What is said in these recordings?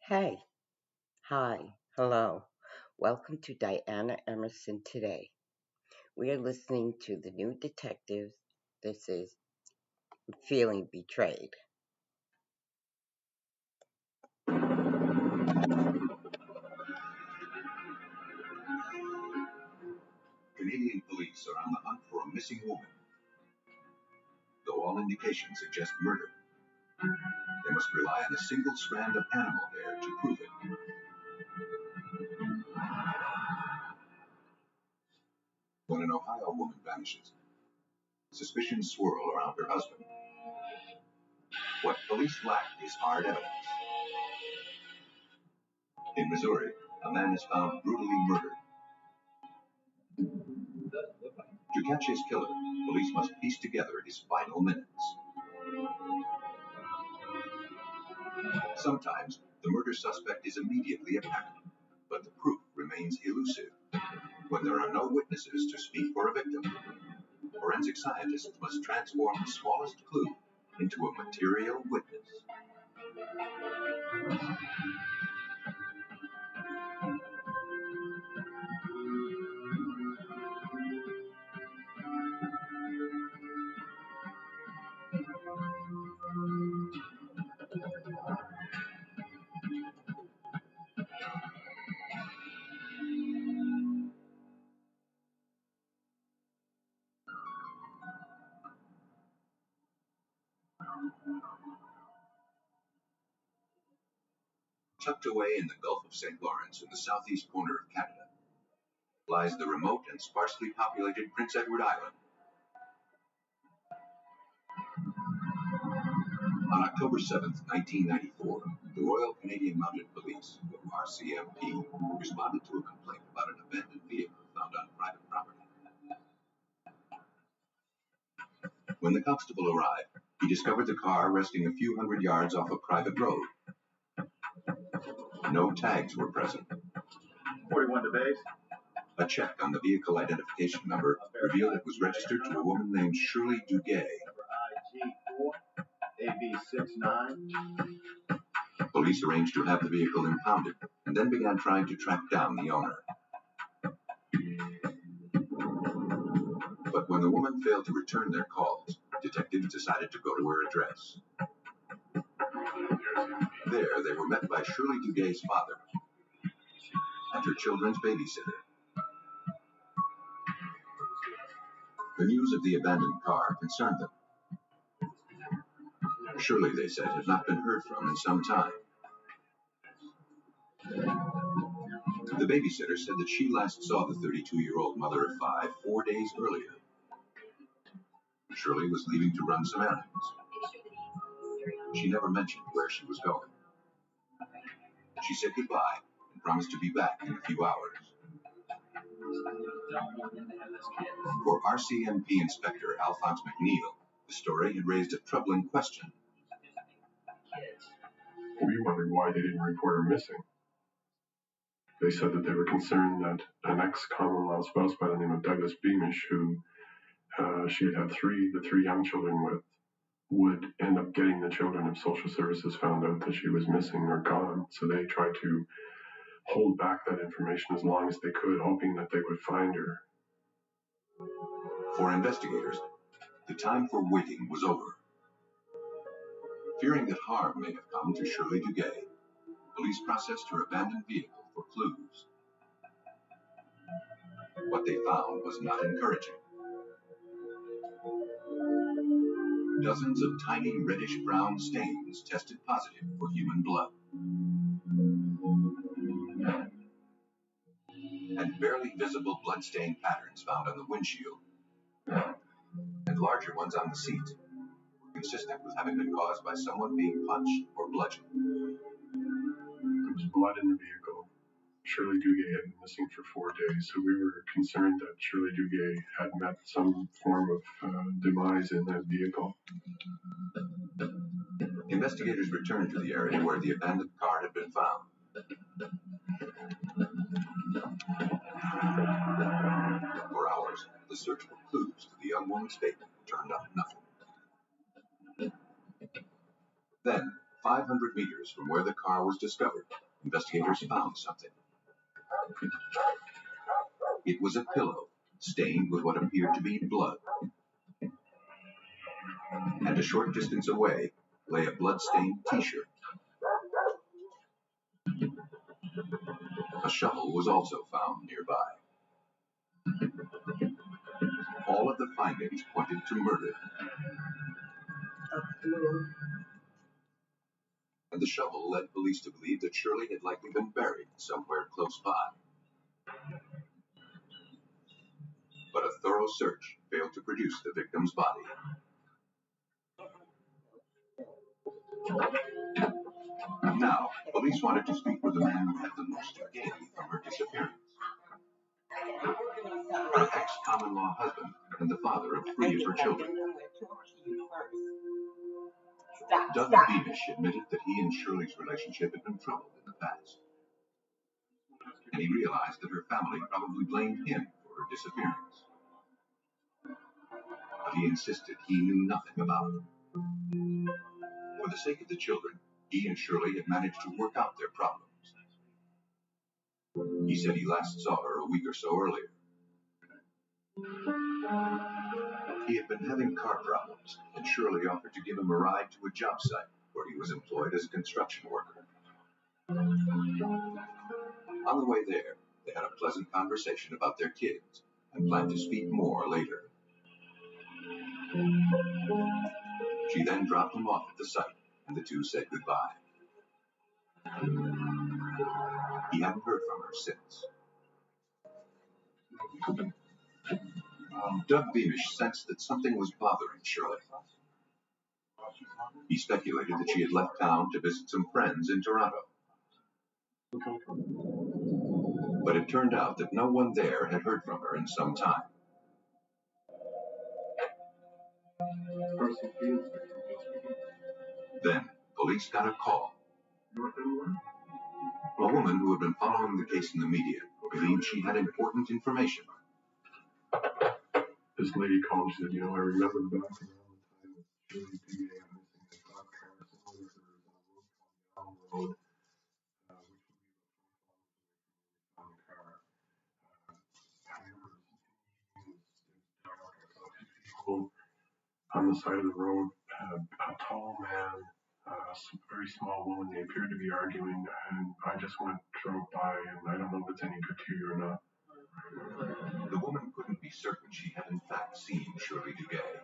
Hey, hi, hello. Welcome to Diana Emerson Today. We are listening to The New Detectives. This is Feeling Betrayed. Canadian police are on the hunt for a missing woman. Though all indications suggest murder, they must rely on a single strand of animal hair to prove it. When an Ohio woman vanishes, suspicions swirl around her husband. What police lack is hard evidence. In Missouri, a man is found brutally murdered. To catch his killer, police must piece together his final minutes. Sometimes, the murder suspect is immediately apparent, but the proof remains elusive. When there are no witnesses to speak for a victim, forensic scientists must transform the smallest clue into a material witness. Tucked away in the Gulf of St. Lawrence in the southeast corner of Canada lies the remote and sparsely populated Prince Edward Island. On October 7, 1994, the Royal Canadian Mounted Police, or RCMP, responded to a complaint about an abandoned vehicle found on private property. When the constable arrived, he discovered the car resting a few hundred yards off a private road. No tags were present. 41 to base. A check on the vehicle identification number revealed it was registered to a woman named Shirley Duguay. Number IG4 AB69. Police arranged to have the vehicle impounded and then began trying to track down the owner. But when the woman failed to return their calls, detectives decided to go to her address. There, they were met by Shirley Duguay's father and her children's babysitter. The news of the abandoned car concerned them. Shirley, they said, had not been heard from in some time. The babysitter said that she last saw the 32-year-old mother of 5 4 days earlier. Shirley was leaving to run some errands. She never mentioned where she was going. She said goodbye and promised to be back in a few hours. For RCMP Inspector Alphonse McNeil, the story had raised a troubling question. We wondered why they didn't report her missing. They said that they were concerned that an ex-common law spouse by the name of Douglas Beamish, who she had the three young children with, would end up getting the children if social services found out that she was missing or gone. So they tried to hold back that information as long as they could, hoping that they would find her. For investigators, the time for waiting was over. Fearing that harm may have come to Shirley Duguay, police processed her abandoned vehicle for clues. What they found was not encouraging. Dozens of tiny reddish-brown stains tested positive for human blood. And barely visible blood-stain patterns found on the windshield, and larger ones on the seat, were consistent with having been caused by someone being punched or bludgeoned. There was blood in the vehicle. Shirley Duguay had been missing for 4 days, so we were concerned that Shirley Duguay had met some form of demise in that vehicle. Investigators returned to the area where the abandoned car had been found. For hours, the search for clues to the young woman's fate turned up nothing. Then, 500 meters from where the car was discovered, investigators found something. It was a pillow, stained with what appeared to be blood. And a short distance away lay a blood-stained T-shirt. A shovel was also found nearby. All of the findings pointed to murder. And the shovel led police to believe that Shirley had likely been buried somewhere close by. But a thorough search failed to produce the victim's body. Now, police wanted to speak with the man who had the most to gain from her disappearance. Her ex-common-law husband and the father of 3 of her children. Doug Beamish admitted that he and Shirley's relationship had been troubled in the past. And he realized that her family probably blamed him for her disappearance. But he insisted he knew nothing about it. For the sake of the children, he and Shirley had managed to work out their problems. He said he last saw her a week or so earlier. He had been having car problems, and Shirley offered to give him a ride to a job site where he was employed as a construction worker. On the way there, they had a pleasant conversation about their kids and planned to speak more later. She then dropped him off at the site, and the two said goodbye. He hadn't heard from her since. Doug Beamish sensed that something was bothering Shirley. He speculated that she had left town to visit some friends in Toronto. But it turned out that no one there had heard from her in some time. Then, police got a call. A woman who had been following the case in the media believed she had important information. This lady called and said, I remember back around the time that Shirley Duguay missing the cop car similar to her on the road, which would be about 4 kilometers away from where we found the car. I remember it was dark. I saw 2 people on the side of the road, a tall man, a very small woman. They appeared to be arguing, and I just drove by, and I don't know if it's any good to you or not. The woman couldn't be certain she had in fact seen Shirley Duguay.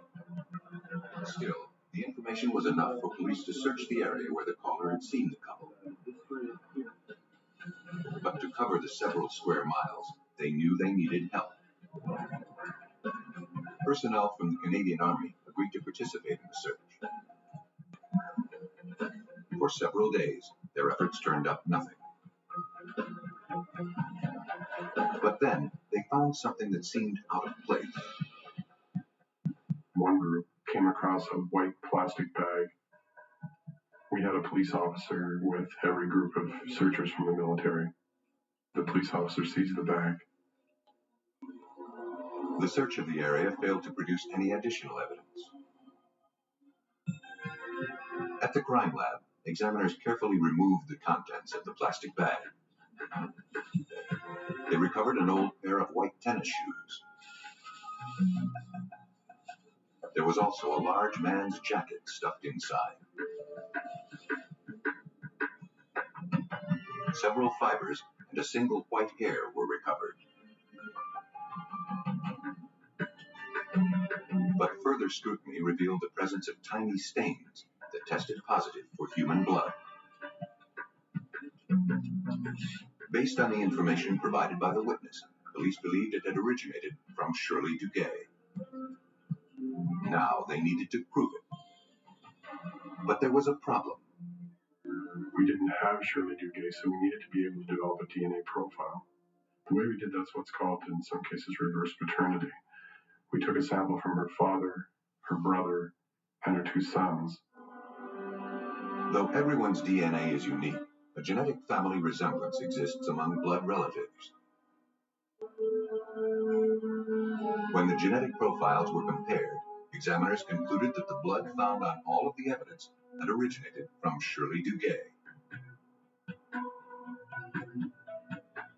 Still, the information was enough for police to search the area where the caller had seen the couple. But to cover the several square miles, they knew they needed help. Personnel from the Canadian Army agreed to participate in the search. For several days, their efforts turned up nothing. But then, they found something that seemed out of place. One group came across a white plastic bag. We had a police officer with every group of searchers from the military. The police officer seized the bag. The search of the area failed to produce any additional evidence. At the crime lab, examiners carefully removed the contents of the plastic bag. They recovered an old pair of white tennis shoes. There was also a large man's jacket stuffed inside. Several fibers and a single white hair were recovered. But further scrutiny revealed the presence of tiny stains that tested positive for human blood. Based on the information provided by the witness, police believed it had originated from Shirley Duguay. Now they needed to prove it. But there was a problem. We didn't have Shirley Duguay, so we needed to be able to develop a DNA profile. The way we did that's what's called, in some cases, reverse paternity. We took a sample from her father, her brother, and her 2 sons. Though everyone's DNA is unique, a genetic family resemblance exists among blood relatives. When the genetic profiles were compared, examiners concluded that the blood found on all of the evidence had originated from Shirley Duguay.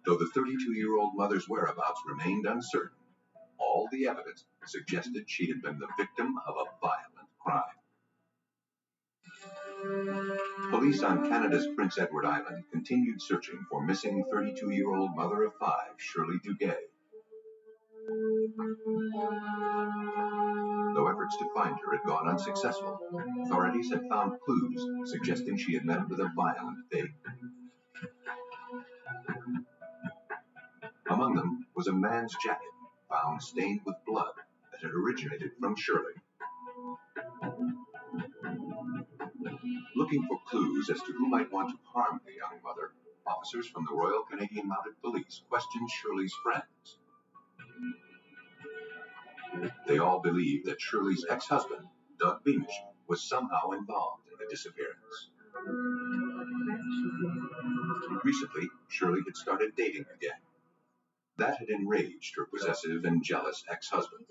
Though the 32-year-old mother's whereabouts remained uncertain, all the evidence suggested she had been the victim of a violent crime. Police on Canada's Prince Edward Island continued searching for missing 32-year-old mother of five, Shirley Duguay. Though efforts to find her had gone unsuccessful, authorities had found clues suggesting she had met with a violent fate. Among them was a man's jacket found stained with blood that had originated from Shirley. Looking for clues as to who might want to harm the young mother, officers from the Royal Canadian Mounted Police questioned Shirley's friends. They all believed that Shirley's ex-husband, Doug Beamish, was somehow involved in the disappearance. Recently, Shirley had started dating again. That had enraged her possessive and jealous ex-husband.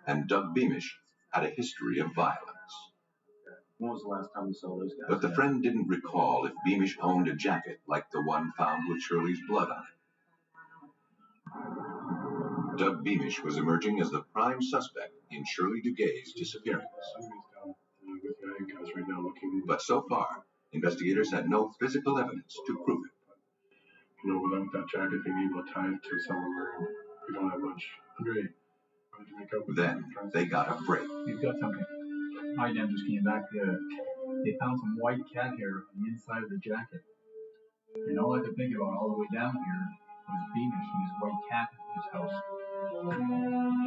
And Doug Beamish had a history of violence. When was the last time you saw those guys? But the friend didn't recall if Beamish owned a jacket like the one found with Shirley's blood on it. Doug Beamish was emerging as the prime suspect in Shirley Duguay's disappearance. But so far, investigators had no physical evidence to prove it. You know, without that jacket being able to tie it to someone wearing, we don't have much. Andre, then they got a break. We've got something. My dad just came back. They found some white cat hair on the inside of the jacket. And all I could think about all the way down here was Beamish and his white cat in his house.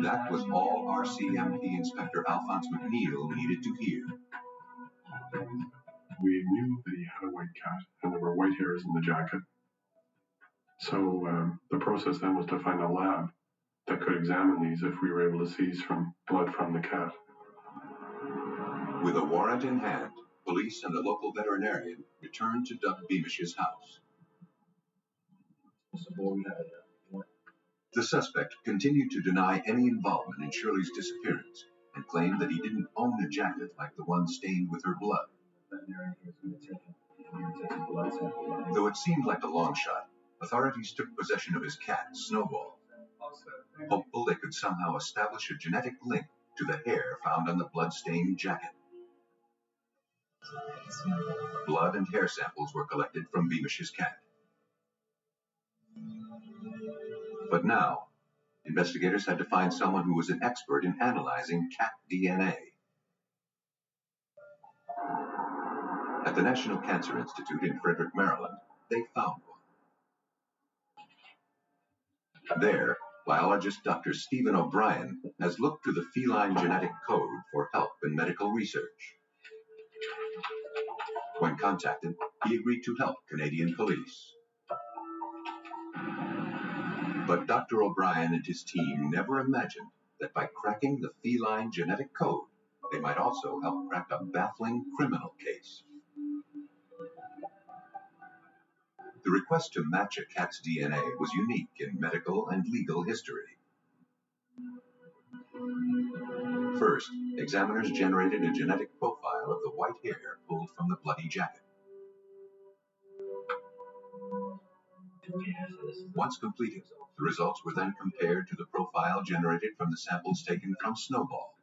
That was all RCMP Inspector Alphonse McNeil needed to hear. We knew that he had a white cat and there were white hairs in the jacket. So the process then was to find a lab that could examine these if we were able to seize from blood from the cat. With a warrant in hand, police and a local veterinarian returned to Doug Beamish's house. The suspect continued to deny any involvement in Shirley's disappearance and claimed that he didn't own a jacket like the one stained with her blood. Though it seemed like a long shot, authorities took possession of his cat, Snowball, hopeful they could somehow establish a genetic link to the hair found on the blood-stained jacket. Blood and hair samples were collected from Beamish's cat. But now, investigators had to find someone who was an expert in analyzing cat DNA. At the National Cancer Institute in Frederick, Maryland, they found one. There, biologist Dr. Stephen O'Brien has looked to the feline genetic code for help in medical research. When contacted, he agreed to help Canadian police. But Dr. O'Brien and his team never imagined that by cracking the feline genetic code, they might also help crack a baffling criminal case. The request to match a cat's DNA was unique in medical and legal history. First, examiners generated a genetic profile of the white hair pulled from the bloody jacket. Once completed, the results were then compared to the profile generated from the samples taken from Snowball.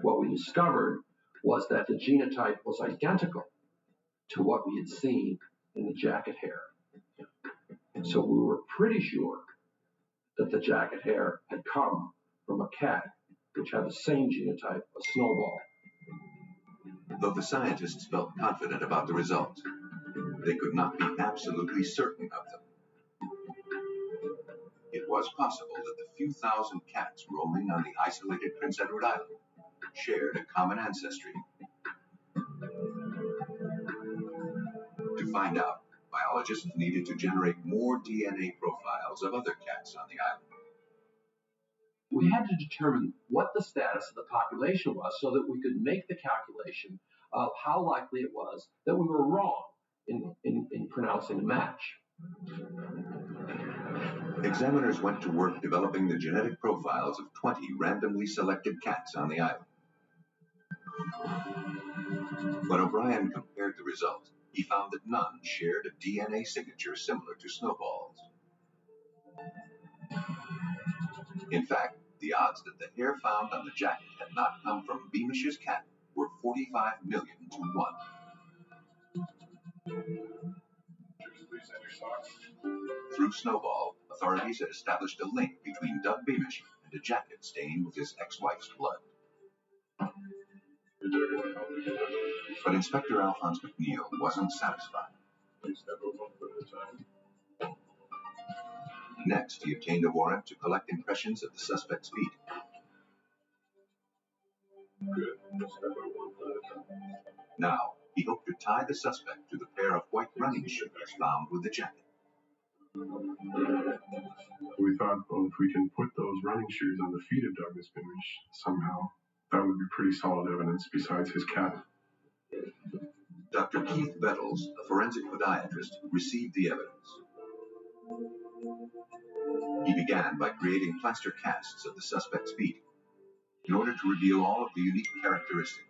What we discovered was that the genotype was identical to what we had seen in the jacket hair. So we were pretty sure that the jacket hair had come from a cat which had the same genotype as Snowball. Though the scientists felt confident about the results, they could not be absolutely certain of them. It was possible that the few thousand cats roaming on the isolated Prince Edward Island shared a common ancestry. To find out, biologists needed to generate more DNA profiles of other cats on the island. We had to determine what the status of the population was so that we could make the calculation of how likely it was that we were wrong in pronouncing a match. Examiners went to work developing the genetic profiles of 20 randomly selected cats on the island. When O'Brien compared the results, he found that none shared a DNA signature similar to Snowball's. In fact, the odds that the hair found on the jacket had not come from Beamish's cat were 45 million to 1. Through Snowball, authorities had established a link between Doug Beamish and a jacket stained with his ex-wife's blood. But Inspector Alphonse McNeil wasn't satisfied. Next, he obtained a warrant to collect impressions of the suspect's feet. Now, he hoped to tie the suspect to the pair of white running shoes found with the jacket. We thought, well, if we can put those running shoes on the feet of Douglas Beamish somehow, that would be pretty solid evidence besides his cat. Dr. Keith Bettles, a forensic podiatrist, received the evidence. He began by creating plaster casts of the suspect's feet in order to reveal all of the unique characteristics.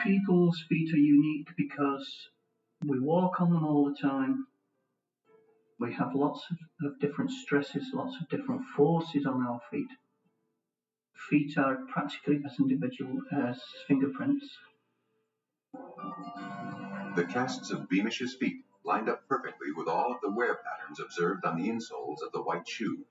People's feet are unique because we walk on them all the time. We have lots of different stresses, lots of different forces on our feet. Feet are practically as individual as fingerprints. The casts of Beamish's feet lined up perfectly with all of the wear patterns observed on the insoles of the white shoes.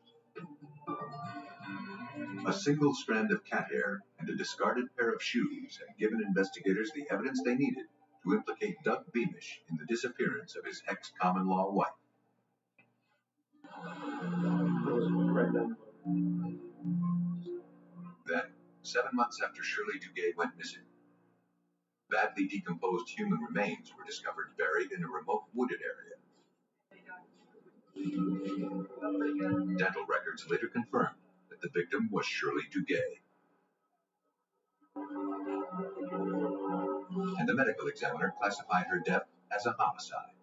A single strand of cat hair and a discarded pair of shoes had given investigators the evidence they needed to implicate Doug Beamish in the disappearance of his ex-common-law wife. Then, 7 months after Shirley Duguay went missing, badly decomposed human remains were discovered buried in a remote wooded area. Dental records later confirmed that the victim was Shirley Duguay. And the medical examiner classified her death as a homicide.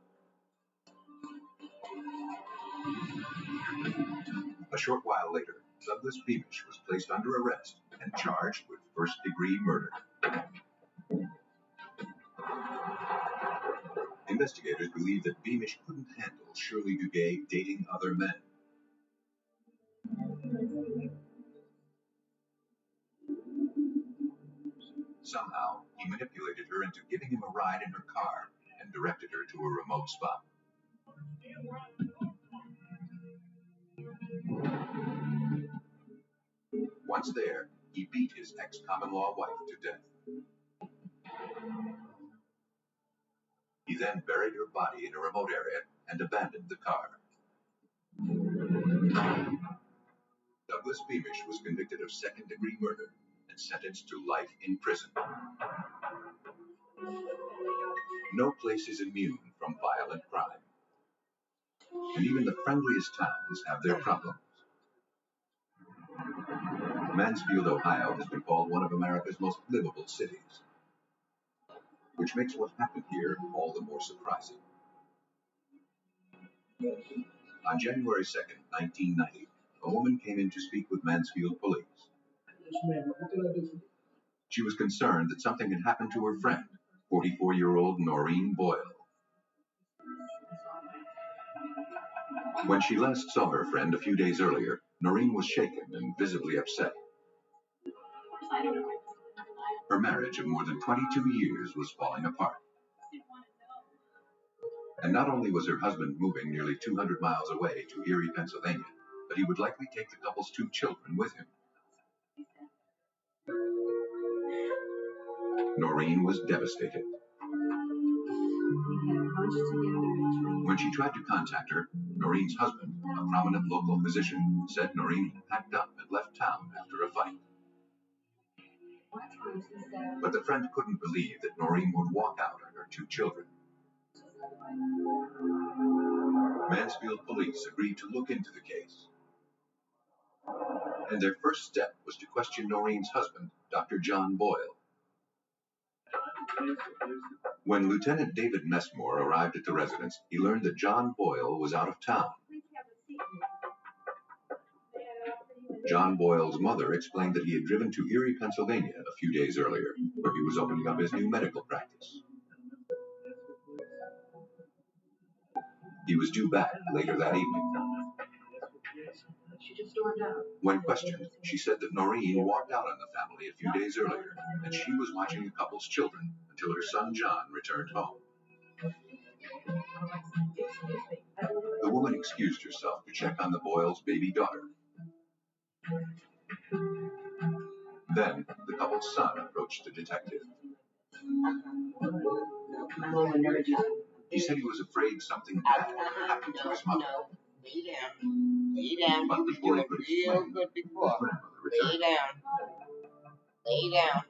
A short while later, Douglas Beamish was placed under arrest and charged with first-degree murder. Investigators believe that Beamish couldn't handle Shirley Duguay dating other men. Somehow, he manipulated her into giving him a ride in her car and directed her to a remote spot. Once there, he beat his ex-common-law wife to death. He then buried her body in a remote area and abandoned the car. Douglas Beamish was convicted of second-degree murder and sentenced to life in prison. No place is immune from violent crime. And even the friendliest towns have their problems. Mansfield, Ohio has been called one of America's most livable cities, which makes what happened here all the more surprising. On January 2nd, 1990, a woman came in to speak with Mansfield police. Yes, ma'am. What can I do for you? She was concerned that something had happened to her friend, 44-year-old Noreen Boyle. When she last saw her friend a few days earlier, Noreen was shaken and visibly upset. Her marriage of more than 22 years was falling apart. And not only was her husband moving nearly 200 miles away to Erie, Pennsylvania, but he would likely take the couple's 2 children with him. Noreen was devastated. When she tried to contact her, Noreen's husband, a prominent local physician, said Noreen had packed up and left town after a fight. But the friend couldn't believe that Noreen would walk out on her 2 children. Mansfield police agreed to look into the case. And their first step was to question Noreen's husband, Dr. John Boyle. When Lieutenant David Messmore arrived at the residence, he learned that John Boyle was out of town. John Boyle's mother explained that he had driven to Erie, Pennsylvania a few days earlier, where he was opening up his new medical practice. He was due back later that evening. When questioned, she said that Noreen walked out on the family a few days earlier, and she was watching the couple's children until her son John returned home. The woman excused herself to check on the Boyles' baby daughter. Then, the couple's son approached the detective. He said he was afraid something bad had happened to his mother. No. Lay down. Lay down. But You was before he doing could real explain, good his before. grandmother Lay returned. down. Lay down.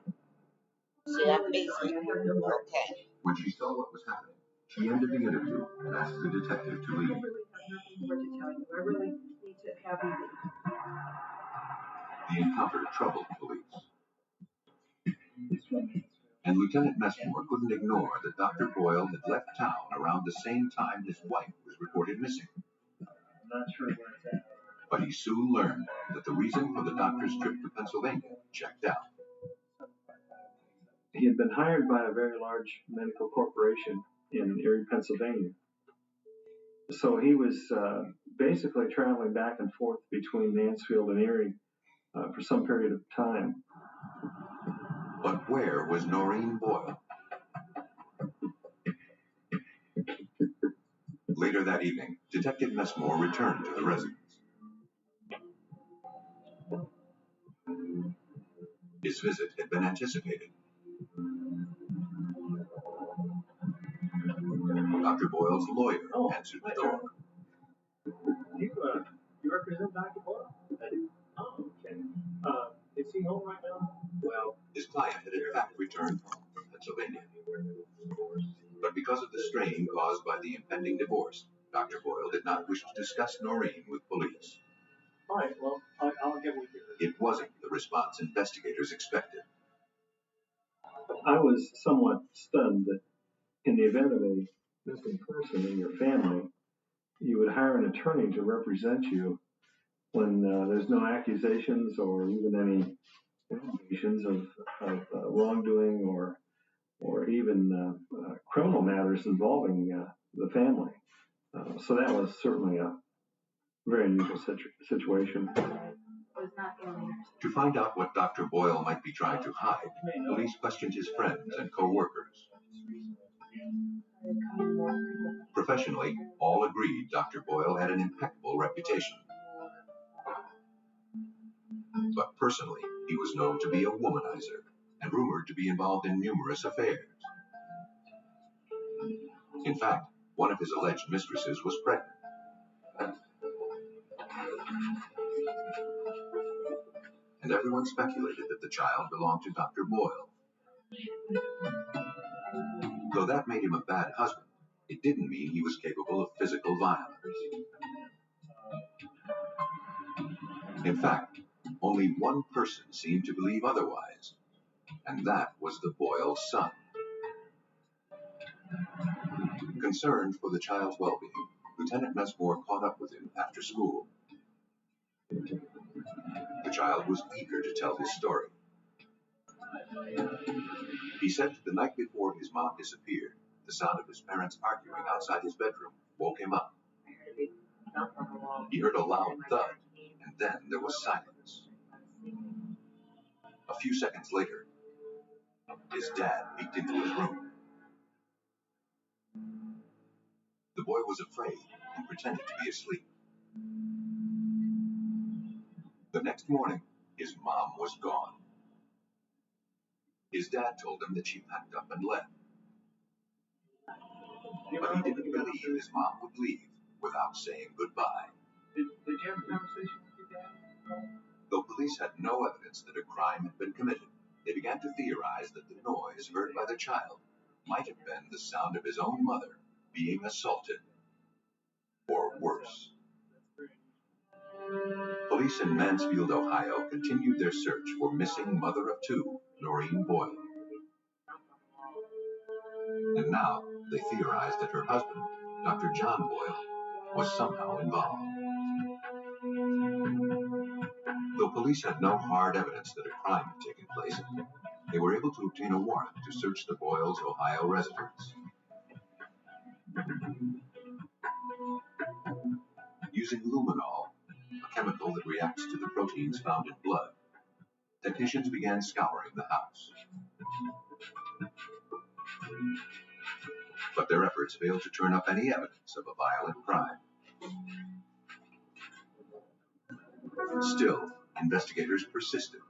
See that face? Okay. When she saw what was happening, she ended the interview and asked the detective to leave. I really need to have you leave. The encounter troubled police. And Lieutenant Messmore couldn't ignore that Dr. Boyle had left town around the same time his wife was reported missing. I'm not sure where it's at. But he soon learned that the reason for the doctor's trip to Pennsylvania checked out. He had been hired by a very large medical corporation in Erie, Pennsylvania. So he was basically traveling back and forth between Mansfield and Erie for some period of time. But where was Noreen Boyle? Later that evening, Detective Messmore returned to the residence. His visit had been anticipated. Dr. Boyle's lawyer answered the door. You represent Dr. Boyle? Oh, okay. Is he home right now? Well, His client had in fact returned home from Pennsylvania. But because of the strain caused by the impending divorce, Dr. Boyle did not wish to discuss Noreen with police. all right, well, I'll get with you. It wasn't the response investigators expected. I was somewhat stunned that in the event of a missing person in your family, you would hire an attorney to represent you when there's no accusations or even any allegations of wrongdoing or even criminal matters involving the family. So that was certainly a very unusual situation. To find out what Dr. Boyle might be trying to hide, police questioned his friends and co-workers. Professionally, all agreed Dr. Boyle had an impeccable reputation. But personally, he was known to be a womanizer and rumored to be involved in numerous affairs. In fact, one of his alleged mistresses was pregnant. And everyone speculated that the child belonged to Dr. Boyle. Though that made him a bad husband, it didn't mean he was capable of physical violence. In fact, only one person seemed to believe otherwise, and that was the Boyle son. Concerned for the child's well-being, Lieutenant Messmore caught up with him after school. The child was eager to tell his story. He said that the night before his mom disappeared, the sound of his parents arguing outside his bedroom woke him up. He heard a loud thud, and then there was silence. A few seconds later, his dad peeked into his room. The boy was afraid and pretended to be asleep. The next morning, his mom was gone. His dad told him that she packed up and left. But he didn't believe his mom would leave without saying goodbye. Did you have a conversation with your dad? Though police had no evidence that a crime had been committed, they began to theorize that the noise heard by the child might have been the sound of his own mother being assaulted. Or worse. Police in Mansfield, Ohio continued their search for missing mother of two, Noreen Boyle. And now they theorized that her husband, Dr. John Boyle, was somehow involved. Though police had no hard evidence that a crime had taken place, they were able to obtain a warrant to search the Boyles' Ohio residence. Using luminol, a chemical that reacts to the proteins found in blood, technicians began scouring the house. But their efforts failed to turn up any evidence of a violent crime. Still, investigators persisted.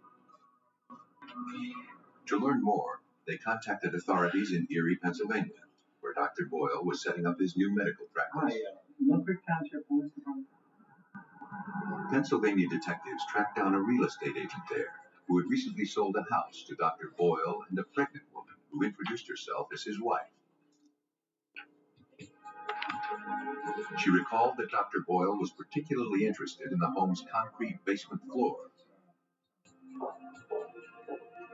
To learn more, they contacted authorities in Erie, Pennsylvania, where Dr. Boyle was setting up his new medical practice. Milford Township Police Department. Pennsylvania detectives tracked down a real estate agent there who had recently sold a house to Dr. Boyle and a pregnant woman who introduced herself as his wife. She recalled that Dr. Boyle was particularly interested in the home's concrete basement floor.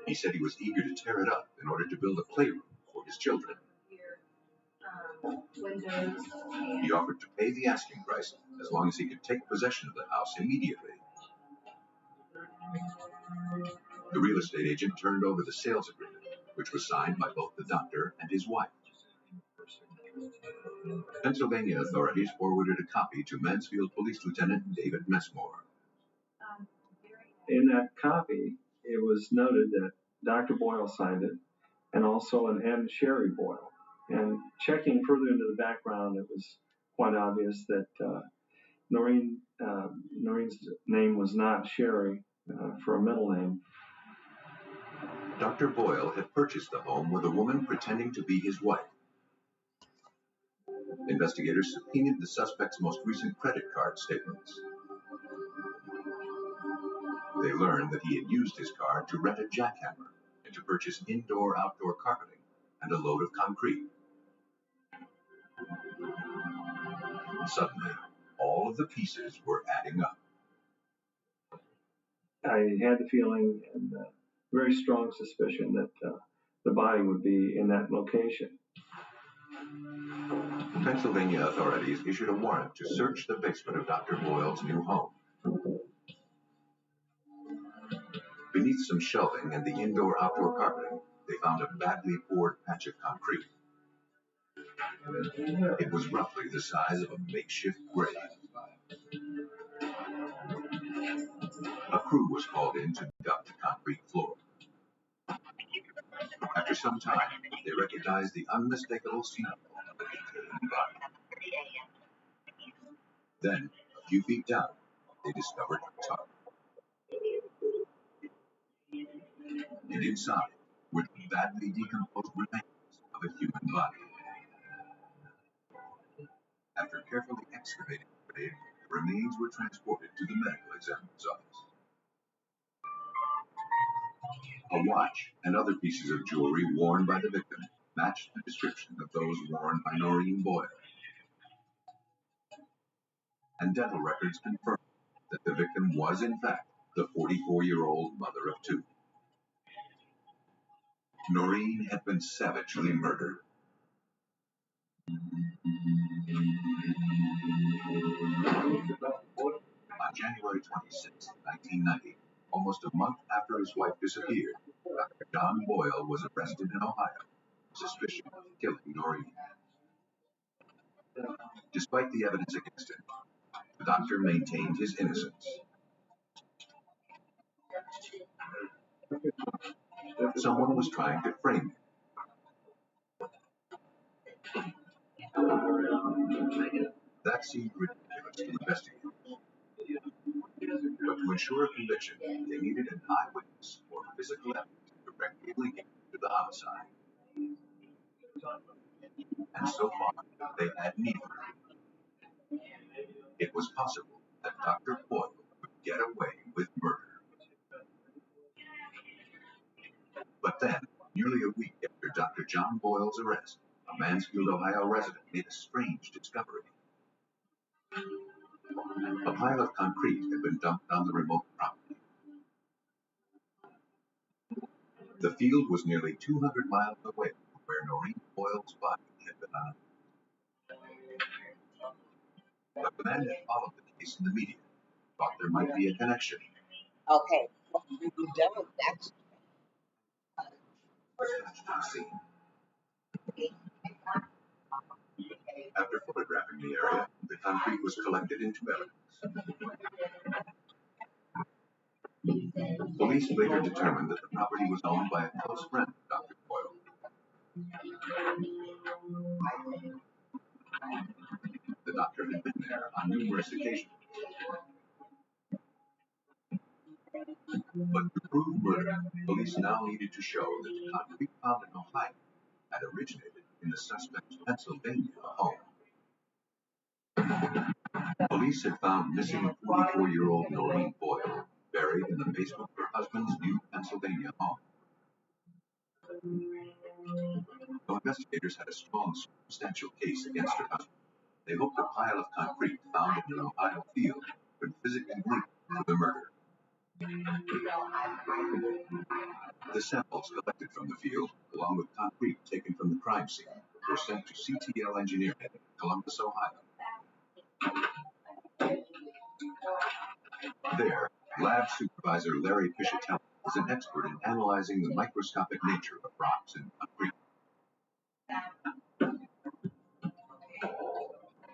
He said he was eager to tear it up in order to build a playroom for his children. He offered to pay the asking price as long as he could take possession of the house immediately. The real estate agent turned over the sales agreement, which was signed by both the doctor and his wife. Pennsylvania authorities forwarded a copy to Mansfield Police Lieutenant David Messmore. In that copy, it was noted that Dr. Boyle signed it, and also an M. Sherry Boyle. And checking further into the background, it was quite obvious that Noreen's name was not Sherry for a middle name. Dr. Boyle had purchased the home with a woman pretending to be his wife. Investigators subpoenaed the suspect's most recent credit card statements. They learned that he had used his card to rent a jackhammer and to purchase indoor-outdoor carpeting and a load of concrete. Suddenly, all of the pieces were adding up. I had the feeling and very strong suspicion that the body would be in that location. Pennsylvania authorities issued a warrant to search the basement of Dr. Boyle's new home. Beneath some shelving and the indoor-outdoor carpeting, they found a badly poured patch of concrete. It was roughly the size of a makeshift grave. A crew was called in to dig up the concrete floor. After some time, they recognized the unmistakable smell of a decaying body. Then, a few feet down, they discovered a tub. And inside were the badly decomposed remains of a human body. After carefully excavating the grave, the remains were transported to the medical examiner's office. A watch and other pieces of jewelry worn by the victim matched the description of those worn by Noreen Boyle. And dental records confirmed that the victim was, in fact, the 44-year-old mother of two. Noreen had been savagely murdered. On January 26, 1990, almost a month after his wife disappeared, Dr. John Boyle was arrested in Ohio on suspicion of killing Noreen. Despite the evidence against him, the doctor maintained his innocence. Someone was trying to frame him. That seemed ridiculous to investigators. But to ensure a conviction, they needed an eyewitness or physical evidence directly linked to the homicide. And so far, they had neither. It was possible that Dr. Boyle would get away with murder. But then, nearly a week after Dr. John Boyle's arrest, a Mansfield, Ohio resident made a strange discovery. A pile of concrete had been dumped on the remote property. The field was nearly 200 miles away from where Noreen Boyle's body had been found. But the man had followed the case in the media, thought there might be a connection. Okay, you done with that? After photographing the area, the concrete was collected into evidence. Police later determined that the property was owned by a close friend of Dr. Boyle. The doctor had been there on numerous occasions. But to prove murder, police now needed to show that the concrete found in Ohio had originated in the suspect's Pennsylvania home. Police had found missing 44-year-old Noreen Boyle buried in the basement of her husband's new Pennsylvania home. Though investigators had a strong circumstantial case against her husband, they hoped a pile of concrete found in an Ohio field could physically link to the murder. The samples collected from the field, along with concrete taken from the crime scene, were sent to CTL Engineering in Columbus, Ohio. There, lab supervisor Larry Piscitelli is an expert in analyzing the microscopic nature of rocks and concrete.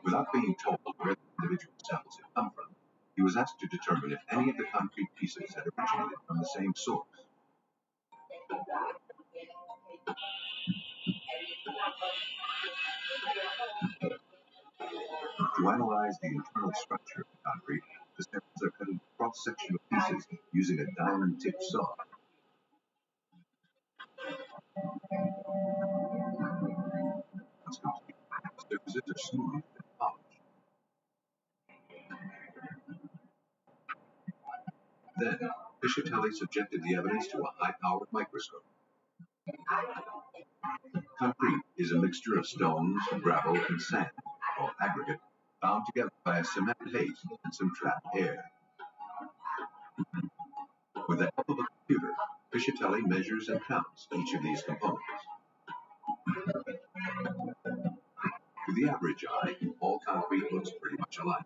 Without being told where the individual samples had come from, he was asked to determine if any of the concrete pieces had originated from the same source. To analyze the internal structure of the concrete, the samples are cut into cross-sectional pieces using a diamond-tipped saw. Once complete, the surfaces are smooth and polished. Then, Piscitelli subjected the evidence to a high-powered microscope. Concrete is a mixture of stones, gravel, and sand, or aggregate, bound together by a cement base and some trapped air. With the help of a computer, Piscitelli measures and counts each of these components. To the average eye, all concrete looks pretty much alike.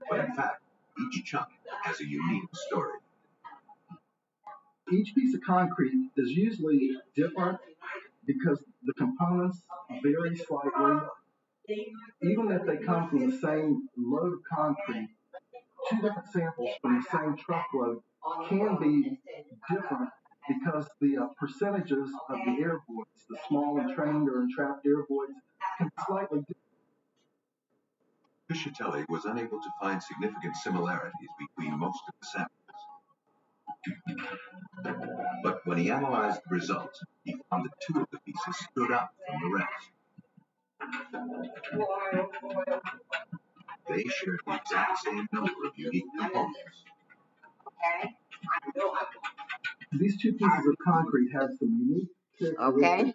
But in fact, each chunk has a unique story. Each piece of concrete is usually different because the components vary slightly. Even if they come from the same load of concrete, two different samples from the same truckload can be different because the percentages of the air voids, the small entrained or entrapped air voids, can be slightly different. Piscitelli was unable to find significant similarities between most of the samples. But when he analyzed the results, he found that two of the pieces stood out from the rest. They shared the exact same number of unique components. These two pieces of concrete have some unique characteristics.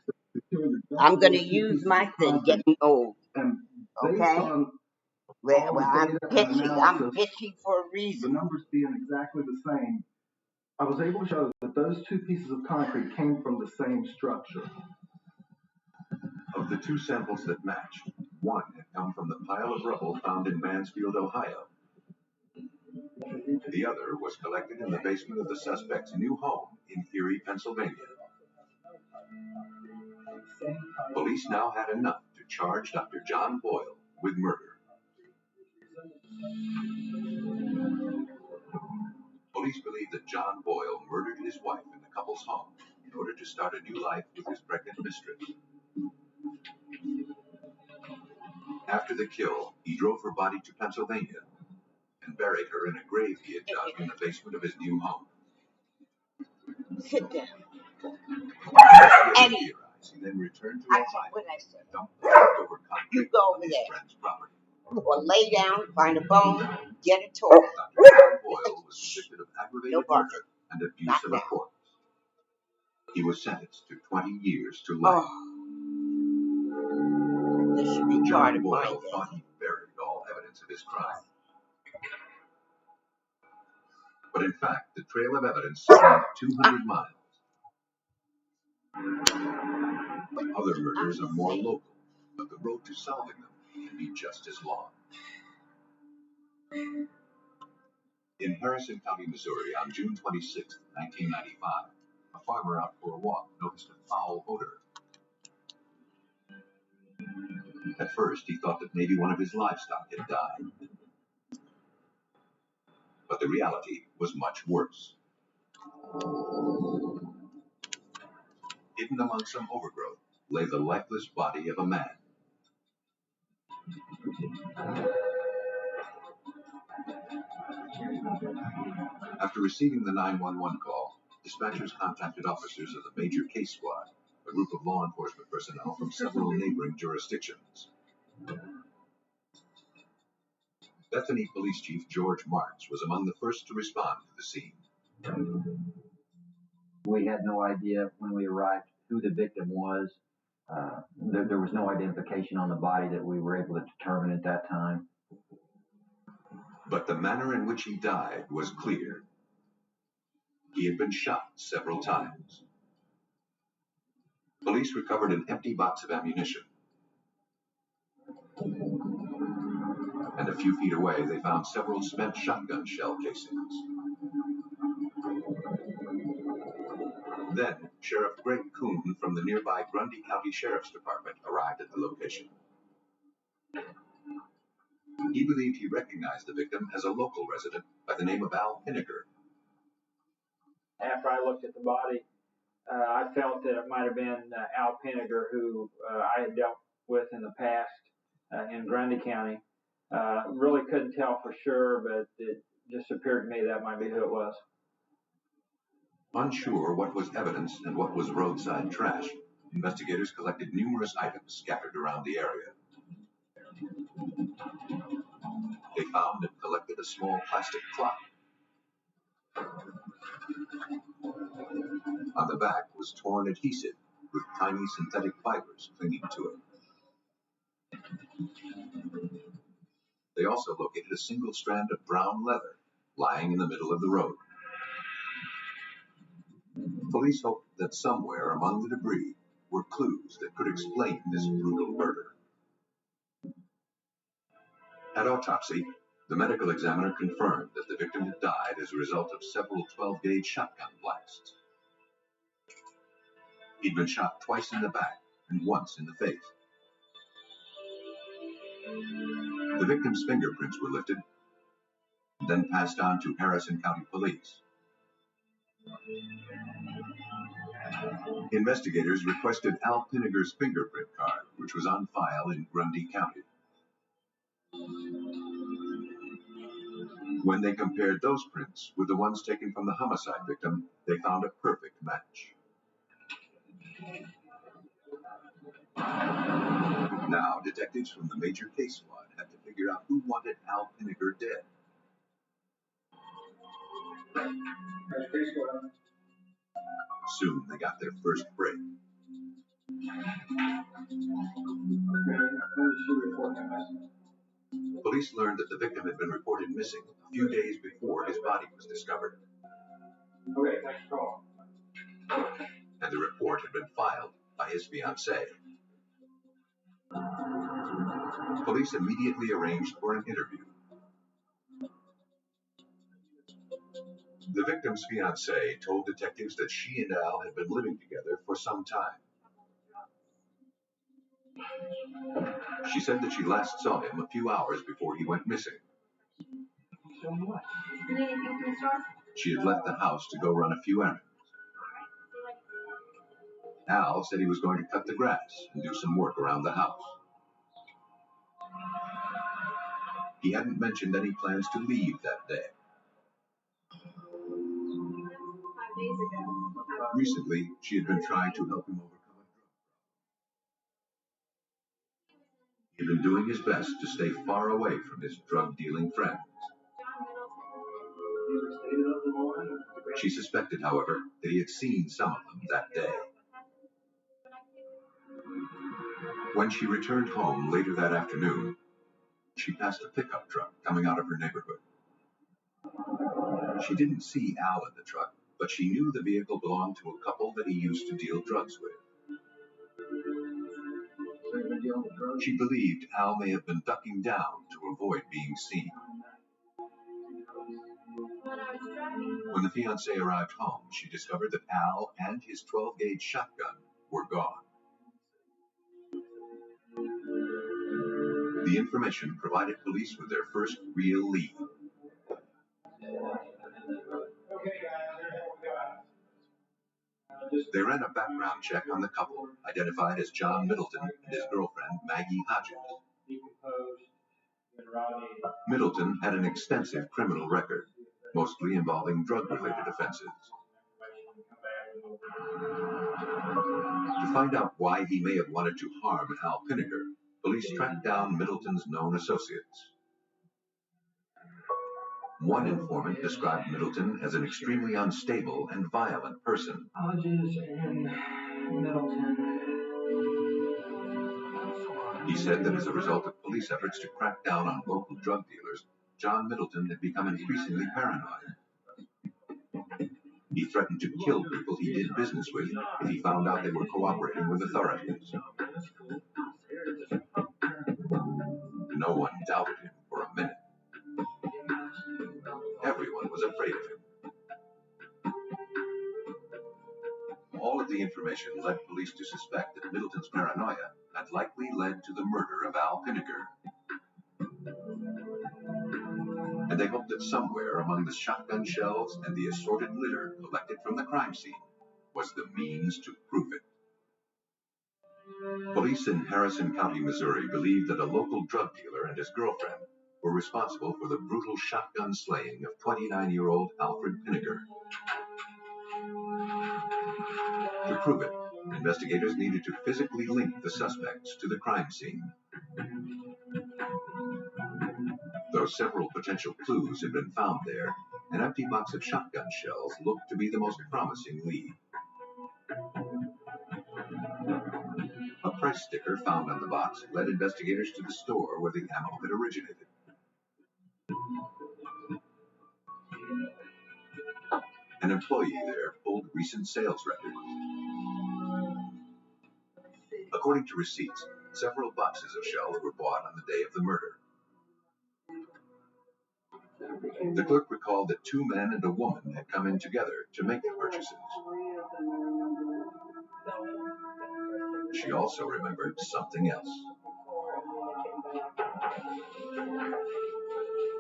Okay. I'm going to use my thing, getting old. Okay? Well, I'm pitchy. I'm pitchy for a reason. The numbers being exactly the same, I was able to show that those two pieces of concrete came from the same structure. Of the two samples that matched, one had come from the pile of rubble found in Mansfield, Ohio. The other was collected in the basement of the suspect's new home in Erie, Pennsylvania. Police now had enough to charge Dr. John Boyle with murder. Police believe that John Boyle murdered his wife in the couple's home in order to start a new life with his pregnant mistress. After the kill, he drove her body to Pennsylvania and buried her in a grave he had dug in the basement of his new home. Sit down. Eddie. He then returned to Ohio and dumped the leftover concrete on his friend's property. Or lay down, find a bone, get a toy. Dr. John Boyle was convicted of aggravated murder and abuse of a corpse. He was sentenced to 20 years to life. This should be John Boyle thought he buried all evidence of his crime. But in fact, the trail of evidence spanned 200 miles. Other murders are more local, but the road to solving them can be just as long. In Harrison County, Missouri, on June 26, 1995, a farmer out for a walk noticed a foul odor. At first, he thought that maybe one of his livestock had died. But the reality was much worse. Hidden among some overgrowth lay the lifeless body of a man. After receiving the 911 call, dispatchers contacted officers of the Major Case Squad, a group of law enforcement personnel from several neighboring jurisdictions. Bethany Police Chief George Marks was among the first to respond to the scene. We had no idea when we arrived who the victim was. There was no identification on the body that we were able to determine at that time. But the manner in which he died was clear. He had been shot several times. Police recovered an empty box of ammunition. And a few feet away, they found several spent shotgun shell casings. Then, Sheriff Greg Kuhn from the nearby Grundy County Sheriff's Department arrived at the location. He believed he recognized the victim as a local resident by the name of Al Pinniger. After I looked at the body, I felt that it might have been Al Pinniger, who I had dealt with in the past in Grundy County. Really couldn't tell for sure, but it just appeared to me that might be who it was. Unsure what was evidence and what was roadside trash, investigators collected numerous items scattered around the area. They found and collected a small plastic clock. On the back was torn adhesive with tiny synthetic fibers clinging to it. They also located a single strand of brown leather lying in the middle of the road. Police hoped that somewhere among the debris were clues that could explain this brutal murder. At autopsy, the medical examiner confirmed that the victim had died as a result of several 12-gauge shotgun blasts. He'd been shot twice in the back and once in the face. The victim's fingerprints were lifted, then passed on to Harrison County Police. Investigators requested Al Pinniger's fingerprint card, which was on file in Grundy County. When they compared those prints with the ones taken from the homicide victim, they found a perfect match. Now, detectives from the Major Case Squad had to figure out who wanted Al Pinniger dead. Soon they got their first break. Police learned that the victim had been reported missing a few days before his body was discovered. Okay, next call. And the report had been filed by his fiancée. Police immediately arranged for an interview. The victim's fiancée told detectives that she and Al had been living together for some time. She said that she last saw him a few hours before he went missing. She had left the house to go run a few errands. Al said he was going to cut the grass and do some work around the house. He hadn't mentioned any plans to leave that day. Recently, she had been trying to help him overcome a drug problem. He had been doing his best to stay far away from his drug-dealing friends. She suspected, however, that he had seen some of them that day. When she returned home later that afternoon, she passed a pickup truck coming out of her neighborhood. She didn't see Al in the truck, but she knew the vehicle belonged to a couple that he used to deal drugs with. She believed Al may have been ducking down to avoid being seen. When the fiancé arrived home, she discovered that Al and his 12-gauge shotgun were gone. The information provided police with their first real lead. They ran a background check on the couple, identified as John Middleton and his girlfriend, Maggie Hodges. Middleton had an extensive criminal record, mostly involving drug-related offenses. To find out why he may have wanted to harm Al Pinniger, police tracked down Middleton's known associates. One informant described Middleton as an extremely unstable and violent person. Hodges and Middleton. He said that as a result of police efforts to crack down on local drug dealers, John Middleton had become increasingly paranoid. He threatened to kill people he did business with if he found out they were cooperating with authorities. No one doubted him for a minute. Everyone was afraid of him. All of the information led police to suspect that Middleton's paranoia had likely led to the murder of Al Pinniger. And they hoped that somewhere among the shotgun shells and the assorted litter collected from the crime scene was the means to prove it. Police in Harrison County, Missouri believed that a local drug dealer and his girlfriend were responsible for the brutal shotgun slaying of 29-year-old Alfred Pinniger. To prove it, investigators needed to physically link the suspects to the crime scene. Though several potential clues had been found there, an empty box of shotgun shells looked to be the most promising lead. A price sticker found on the box led investigators to the store where the ammo had originated. An employee there pulled recent sales records. According to receipts, several boxes of shells were bought on the day of the murder. The clerk recalled that two men and a woman had come in together to make the purchases. She also remembered something else.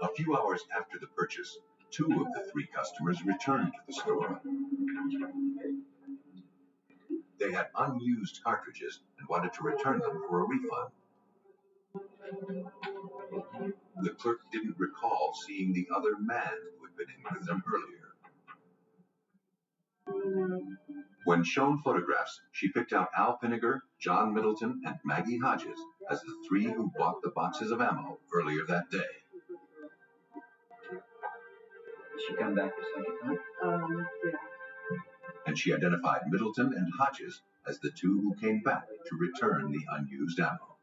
A few hours after the purchase, two of the three customers returned to the store. They had unused cartridges and wanted to return them for a refund. The clerk didn't recall seeing the other man who had been in with them earlier. When shown photographs, she picked out Al Pinniger, John Middleton, and Maggie Hodges as the three who bought the boxes of ammo earlier that day. Did she come back the second time? Yeah. And she identified Middleton and Hodges as the two who came back to return the unused ammo.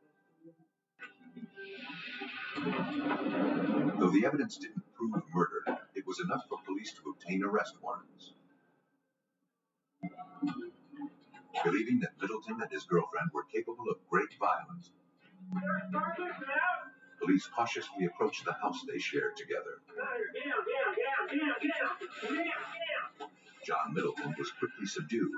Though the evidence didn't prove murder, it was enough for police to obtain arrest warrants. Believing that Middleton and his girlfriend were capable of great violence, police cautiously approached the house they shared together. John Middleton was quickly subdued.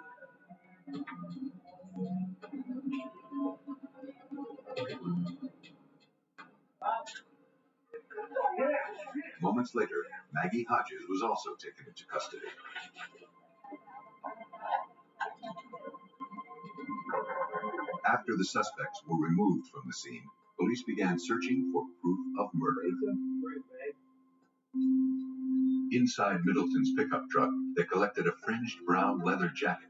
Moments later, Maggie Hodges was also taken into custody. After the suspects were removed from the scene, police began searching for proof of murder. Inside Middleton's pickup truck, they collected a fringed brown leather jacket.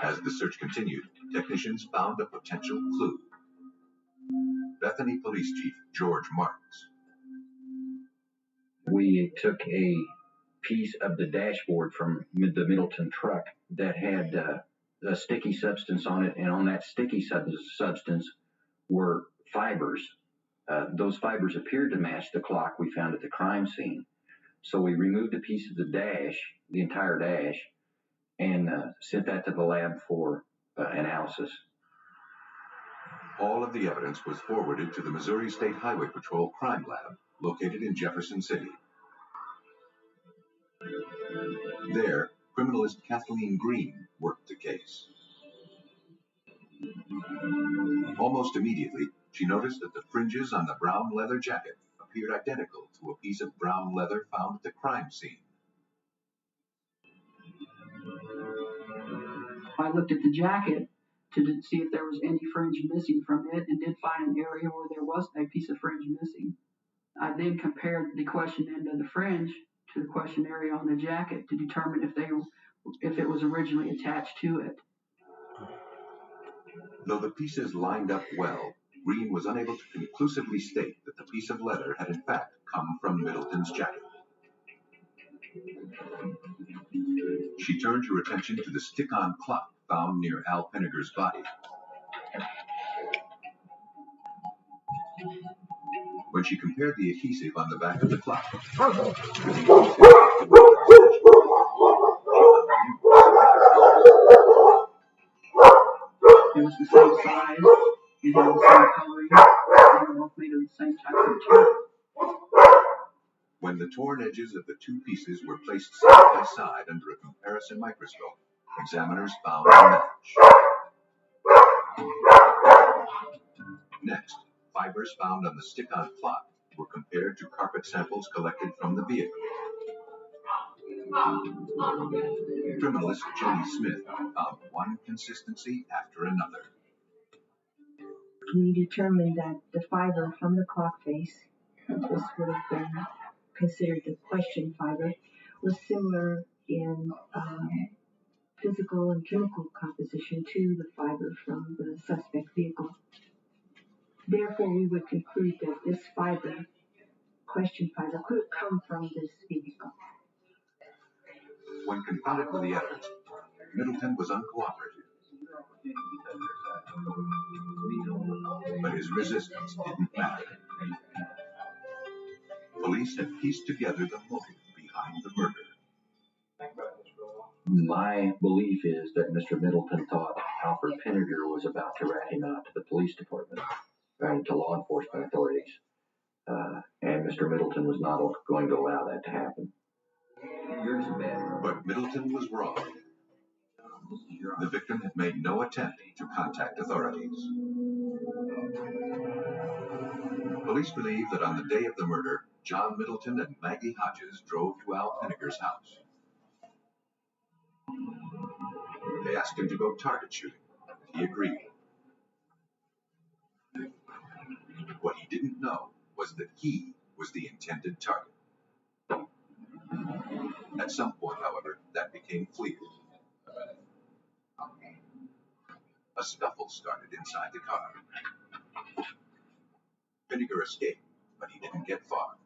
As the search continued, technicians found a potential clue. Bethany Police Chief George Martins. We took a piece of the dashboard from the Middleton truck that had a sticky substance on it, and on that sticky substance were fibers. Those fibers appeared to match the clock we found at the crime scene. So we removed a piece of the dash, the entire dash, and sent that to the lab for analysis. All of the evidence was forwarded to the Missouri State Highway Patrol Crime Lab, located in Jefferson City. There, criminalist Kathleen Green worked the case. Almost immediately, she noticed that the fringes on the brown leather jacket appeared identical to a piece of brown leather found at the crime scene. I looked at the jacket to see if there was any fringe missing from it, and did find an area where there was a piece of fringe missing. I then compared the question end of the fringe to the question area on the jacket to determine if it was originally attached to it. Though the pieces lined up well, Green was unable to conclusively state that the piece of leather had in fact come from Middleton's jacket. She turned her attention to the stick-on clock found near Al Penneger's body. When she compared the adhesive on the back of the clock with the adhesive, it was the same size, it had the same coloring, they were both made of the same type of material. When the torn edges of the two pieces were placed side by side under a comparison microscope, examiners found a match. Next, fibers found on the stick-on clock were compared to carpet samples collected from the vehicle. Criminalist Jenny Smith found one consistency after another. We determined that the fiber from the clock face, this would have been considered the question fiber, was similar in physical and chemical composition to the fiber from the suspect vehicle. Therefore, we would conclude that this fiber, question fiber, could have come from this vehicle. When confronted with the evidence, Middleton was uncooperative. But his resistance didn't matter. Police had pieced together the motive behind the murder. My belief is that Mr. Middleton thought Alfred Penneger was about to rat him out to the police department and to law enforcement authorities. And Mr. Middleton was not going to allow that to happen. But Middleton was wrong. The victim had made no attempt to contact authorities. Police believe that on the day of the murder, John Middleton and Maggie Hodges drove to Al Penneger's house. They asked him to go target shooting. He agreed. What he didn't know was that he was the intended target. At some point, however, that became clear. A scuffle started inside the car. Penneger escaped, but he didn't get far.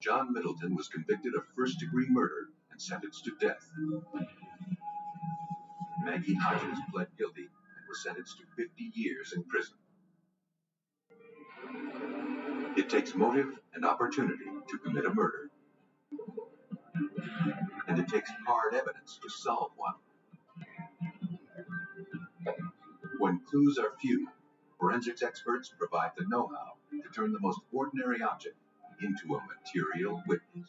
John Middleton was convicted of first-degree murder and sentenced to death. Maggie Hodges pled guilty and was sentenced to 50 years in prison. It takes motive and opportunity to commit a murder. And it takes hard evidence to solve one. When clues are few, forensics experts provide the know-how to turn the most ordinary object into a material witness.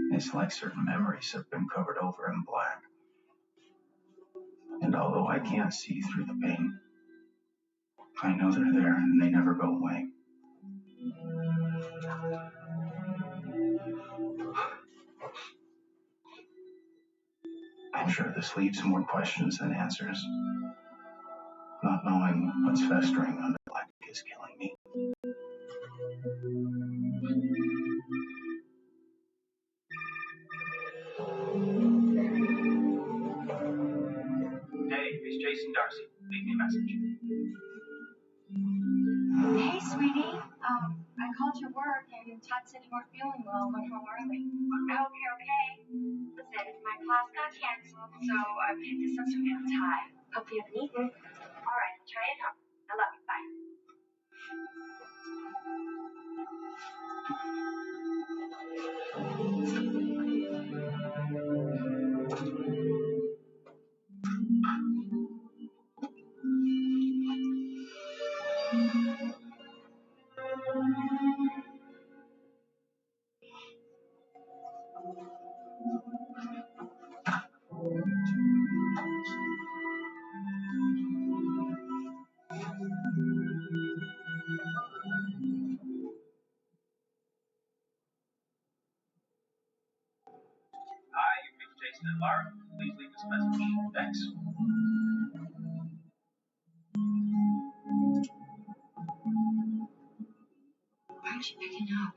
It's like certain memories have been covered over in black. And although I can't see through the paint, I know they're there, and they never go away. I'm sure this leaves more questions than answers. Not knowing what's festering under black is killing me. Hey, it's Jason Darcy. Leave me a message. Hey, sweetie. I called your work and Todd said you weren't feeling well. Went home early. Okay. Listen, my class got canceled, so I picked this up to get Todd. Hope you haven't eaten. All right, try it home. I love you. Bye. Hi, you've reached Jason and Laura. Please leave this message. Thanks. Why aren't you picking up?